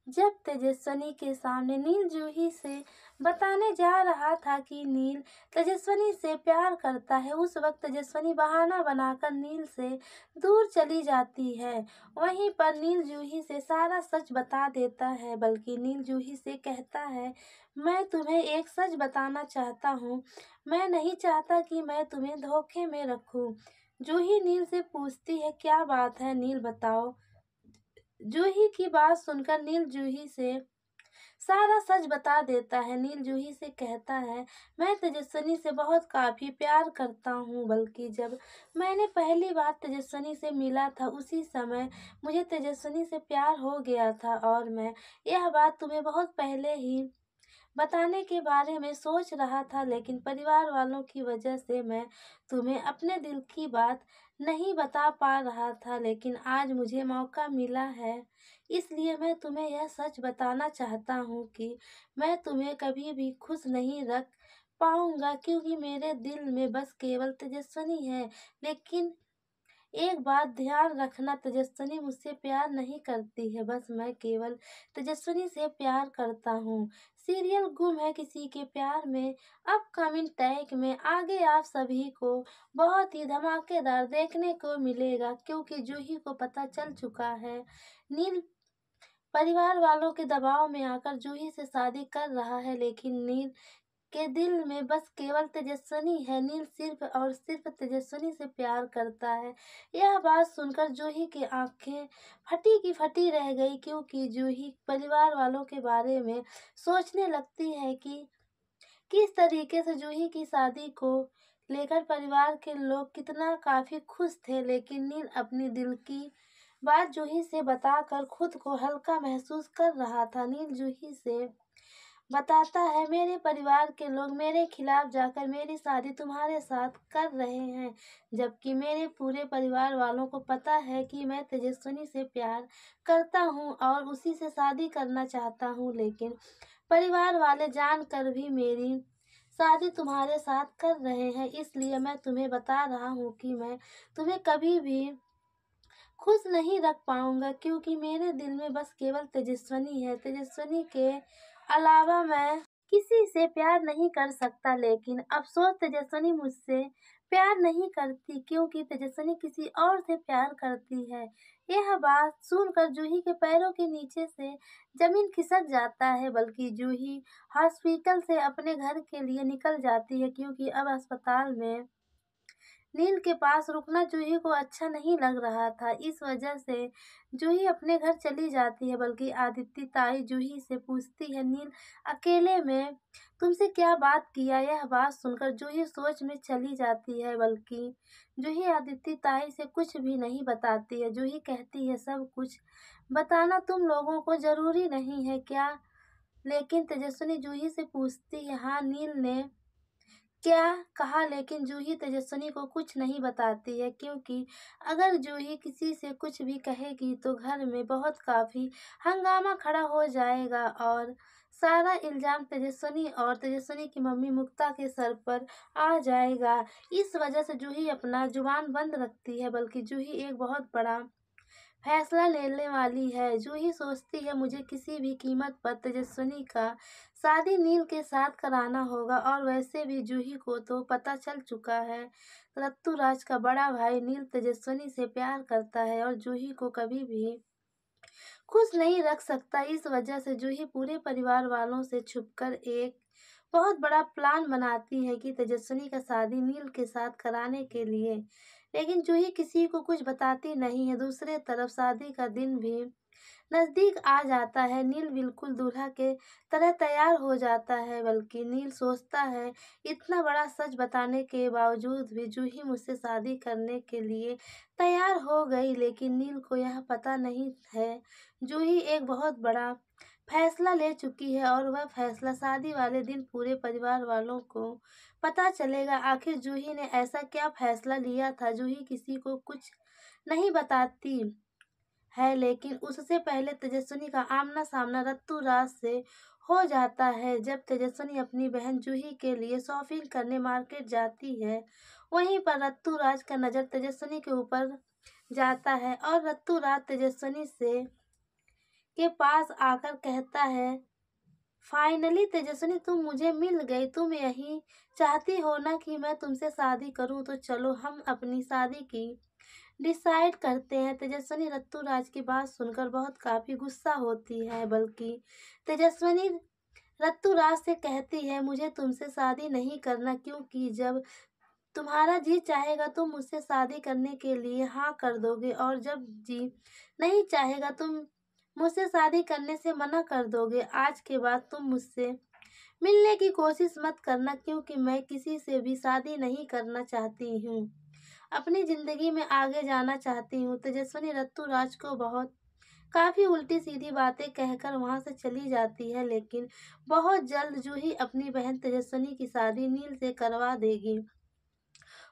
जब तेजस्विनी के सामने नील जूही से बताने जा रहा था कि नील तेजस्विनी से प्यार करता है, उस वक्त तेजस्विनी बहाना बनाकर नील से दूर चली जाती है। वहीं पर नील जूही से सारा सच बता देता है, बल्कि नील जूही से कहता है, मैं तुम्हें एक सच बताना चाहता हूँ, मैं नहीं चाहता कि मैं तुम्हें धोखे में रखूँ। जूही नील से पूछती है, क्या बात है नील, बताओ। जूही की बात सुनकर नील जूही से सारा सच बता देता है। नील जूही से कहता है, मैं तेजस्विनी से बहुत काफी प्यार करता हूँ, बल्कि जब मैंने पहली बार तेजस्विनी से मिला था उसी समय मुझे तेजस्विनी से प्यार हो गया था, और मैं यह बात तुम्हें बहुत पहले ही बताने के बारे में सोच रहा था, लेकिन परिवार वालों की वजह से मैं तुम्हें अपने दिल की बात नहीं बता पा रहा था, लेकिन आज मुझे मौका मिला है, इसलिए मैं तुम्हें यह सच बताना चाहता हूँ कि मैं तुम्हें कभी भी खुश नहीं रख पाऊंगा, क्योंकि मेरे दिल में बस केवल तेजस्विनी है। लेकिन एक बात ध्यान रखना, तेजस्विनी मुझसे प्यार नहीं करती है, बस मैं केवल तेजस्विनी से प्यार करता हूँ। सीरियल गुम है किसी के प्यार में अपकमिंग टैग में आगे आप सभी को बहुत ही धमाकेदार देखने को मिलेगा, क्योंकि जूही को पता चल चुका है नील परिवार वालों के दबाव में आकर जूही से शादी कर रहा है, लेकिन नील के दिल में बस केवल तेजस्विनी है। नील सिर्फ और सिर्फ तेजस्विनी से प्यार करता है। यह बात सुनकर जूही की आंखें फटी की फटी रह गई, क्योंकि जूही परिवार वालों के बारे में सोचने लगती है कि किस तरीके से जूही की शादी को लेकर परिवार के लोग कितना काफी खुश थे, लेकिन नील अपनी दिल की बात जूही से बताकर खुद को हल्का महसूस कर रहा था। नील जूही से बताता है, मेरे परिवार के लोग मेरे खिलाफ जाकर मेरी शादी तुम्हारे साथ कर रहे हैं, जबकि मेरे पूरे परिवार वालों को पता है कि मैं तेजस्विनी से प्यार करता हूं और उसी से शादी करना चाहता हूं, लेकिन परिवार वाले जानकर भी मेरी शादी तुम्हारे साथ कर रहे हैं, इसलिए मैं तुम्हें बता रहा हूँ कि मैं तुम्हें कभी भी खुश नहीं रख पाऊंगा, क्योंकि मेरे दिल में बस केवल तेजस्विनी है। तेजस्विनी के अलावा मैं किसी से प्यार नहीं कर सकता, लेकिन अफसोस तेजस्विनी मुझसे प्यार नहीं करती, क्योंकि तेजस्विनी किसी और से प्यार करती है। यह बात सुनकर जूही के पैरों के नीचे से जमीन खिसक जाता है, बल्कि जूही हॉस्पिटल से अपने घर के लिए निकल जाती है, क्योंकि अब अस्पताल में नील के पास रुकना जूही को अच्छा नहीं लग रहा था। इस वजह से जूही अपने घर चली जाती है, बल्कि आदित्य ताई जूही से पूछती है, नील अकेले में तुमसे क्या बात किया। यह बात सुनकर जूही सोच में चली जाती है, बल्कि जूही आदित्य ताई से कुछ भी नहीं बताती है। जूही कहती है, सब कुछ बताना तुम लोगों को जरूरी नहीं है क्या। लेकिन तेजस्विनी जूही से पूछती है, हाँ नील ने क्या कहा। लेकिन जूही तेजस्विनी को कुछ नहीं बताती है, क्योंकि अगर जूही किसी से कुछ भी कहेगी तो घर में बहुत काफी हंगामा खड़ा हो जाएगा, और सारा इल्जाम तेजस्विनी और तेजस्विनी की मम्मी मुक्ता के सर पर आ जाएगा। इस वजह से जूही अपना जुबान बंद रखती है, बल्कि जूही एक बहुत बड़ा फैसला लेने वाली है। जूही सोचती है, मुझे किसी भी कीमत पर तेजस्विनी का शादी नील के साथ कराना होगा, और वैसे भी जूही को तो पता चल चुका है रत्तूराज का बड़ा भाई नील तेजस्विनी से प्यार करता है और जूही को कभी भी खुश नहीं रख सकता। इस वजह से जूही पूरे परिवार वालों से छुपकर एक बहुत बड़ा प्लान बनाती है कि तेजस्विनी का शादी नील के साथ कराने के लिए, लेकिन जूही किसी को कुछ बताती नहीं है। दूसरे तरफ शादी का दिन भी नजदीक आ जाता है। नील बिल्कुल दूल्हा के तरह तैयार हो जाता है, बल्कि नील सोचता है, इतना बड़ा सच बताने के बावजूद भी जूही मुझसे शादी करने के लिए तैयार हो गई, लेकिन नील को यह पता नहीं है जूही एक बहुत बड़ा फैसला ले चुकी है, और वह फैसला शादी वाले दिन पूरे परिवार वालों को पता चलेगा। आखिर जूही ने ऐसा क्या फैसला लिया था। जूही किसी को कुछ नहीं बताती है, लेकिन उससे पहले तेजस्विनी का आमना सामना रत्तूराज से हो जाता है। जब तेजस्विनी अपनी बहन जूही के लिए शॉपिंग करने मार्केट जाती है, वहीं पर रत्तूराज का नजर तेजस्विनी के ऊपर जाता है, और रत्तूराज तेजस्विनी से के पास आकर कहता है, फाइनली तेजस्विनी तुम मुझे मिल गई। तुम यही चाहती हो ना कि मैं तुमसे शादी करूं, तो चलो हम अपनी शादी की डिसाइड करते हैं। तेजस्विनी ऋतुराज की बात सुनकर बहुत काफी गुस्सा होती है, बल्कि तेजस्विनी ऋतुराज से कहती है, मुझे तुमसे शादी नहीं करना, क्योंकि जब तुम्हारा जी चाहेगा तुम मुझसे शादी करने के लिए हाँ कर दोगे, और जब जी नहीं चाहेगा तुम मुझसे शादी करने से मना कर दोगे। आज के बाद तुम मुझसे मिलने की कोशिश मत करना, क्योंकि मैं किसी से भी शादी नहीं करना चाहती हूँ, अपनी जिंदगी में आगे जाना चाहती हूँ। तेजस्विनी ऋतुराज को बहुत काफी उल्टी सीधी बातें कहकर वहां से चली जाती है, लेकिन बहुत जल्द जूही अपनी बहन तेजस्विनी की शादी नील से करवा देगी।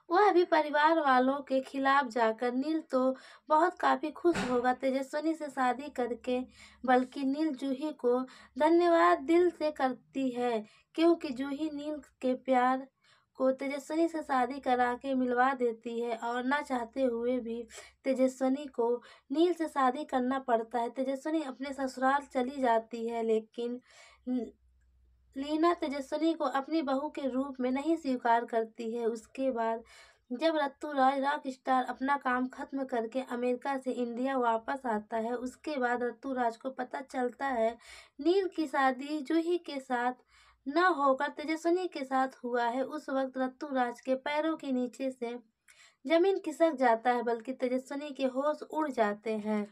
वह भी परिवार वालों के खिलाफ जाकर। नील तो बहुत काफी खुश होगा तेजस्विनी से शादी करके, बल्कि नील जूही को धन्यवाद दिल से करती है, क्योंकि जूही नील के प्यार को तेजस्विनी से शादी करा के मिलवा देती है, और ना चाहते हुए भी तेजस्विनी को नील से शादी करना पड़ता है। तेजस्विनी अपने ससुराल चली जाती है, लेकिन लीना तेजस्विनी को अपनी बहू के रूप में नहीं स्वीकार करती है। उसके बाद जब ऋतुराज रॉक स्टार अपना काम खत्म करके अमेरिका से इंडिया वापस आता है, उसके बाद ऋतुराज को पता चलता है नील की शादी जूही के साथ न होकर तेजस्विनी के साथ हुआ है। उस वक्त ऋतुराज के पैरों के नीचे से जमीन खिसक जाता है, बल्कि तेजस्विनी के होश उड़ जाते हैं।